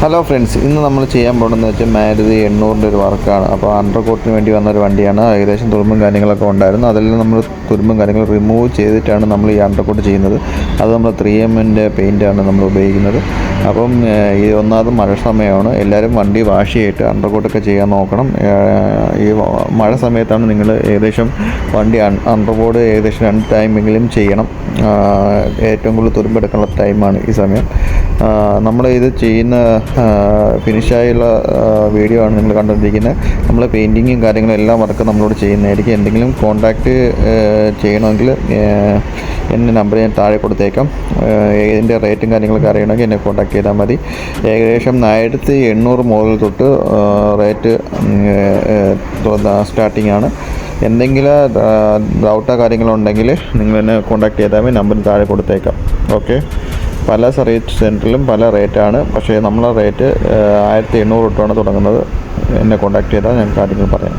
Hello friends, ഇന്ന് നമ്മൾ ചെയ്യാൻ പോകുന്നതെന്ന് വെച്ചാൽ മാരുതി 800-ൻ്റെ ഒരു വർക്കാണ്. അപ്പോൾ അണ്ടർ കോട്ടിന് വേണ്ടി വന്നൊരു വണ്ടിയാണ്. ഏകദേശം തുരുമ്പും കാര്യങ്ങളൊക്കെ ഉണ്ടായിരുന്നു. അതെല്ലാം നമ്മൾ തുരുമ്പും കാര്യങ്ങളും റിമൂവ് ചെയ്തിട്ടാണ് നമ്മൾ ഈ അണ്ടർ കോട്ട് ചെയ്യുന്നത്. അത് നമ്മൾ 3M-ൻ്റെ പെയിൻറ്റാണ് നമ്മൾ ഉപയോഗിക്കുന്നത്. അപ്പം ഈ ഒന്നാമത് മഴ സമയമാണ്. എല്ലാവരും വണ്ടി വാഷ് ചെയ്തിട്ട് അണ്ടർ കോട്ടൊക്കെ ചെയ്യാൻ നോക്കണം. ഈ മഴ സമയത്താണ് നിങ്ങൾ ഏകദേശം വണ്ടി അണ്ടർ കോട്ട് ഏകദേശം 2 ടൈമെങ്കിലും ചെയ്യണം. ഏറ്റവും കൂടുതൽ തുരുമ്പെടുക്കാനുള്ള ടൈമാണ് ഈ സമയം. നമ്മൾ ഇത് ചെയ്യുന്ന ഫിനിഷായുള്ള വീഡിയോ ആണ് നിങ്ങൾ കണ്ടുകൊണ്ടിരിക്കുന്നത്. നമ്മൾ പെയിൻറ്റിങ്ങും കാര്യങ്ങളും എല്ലാം വർക്ക് നമ്മളോട് ചെയ്യുന്നതായിരിക്കും. എന്തെങ്കിലും കോൺടാക്റ്റ് ചെയ്യണമെങ്കിൽ എൻ്റെ നമ്പർ ഞാൻ താഴെ കൊടുത്തേക്കാം. ഇതിൻ്റെ റേറ്റും കാര്യങ്ങളൊക്കെ അറിയണമെങ്കിൽ എന്നെ കോൺടാക്ട് ചെയ്താൽ മതി. ഏകദേശം 1800 മുതൽ തൊട്ട് റേറ്റ് സ്റ്റാർട്ടിംഗ് ആണ്. എന്തെങ്കിലും ഡൗട്ടോ കാര്യങ്ങളോ ഉണ്ടെങ്കിൽ നിങ്ങൾ എന്നെ കോൺടാക്ട് ചെയ്താൽ മതി. നമ്പർ താഴെ കൊടുത്തേക്കാം. ഓക്കെ. പല സർവീസ് സെൻറ്ററിലും പല റേറ്റാണ്. പക്ഷേ നമ്മളെ റേറ്റ് 1800 തൊട്ടാണ് തുടങ്ങുന്നത്. എന്നെ കോൺടാക്ട് ചെയ്താൽ ഞാൻ കാര്യങ്ങൾ പറയാം.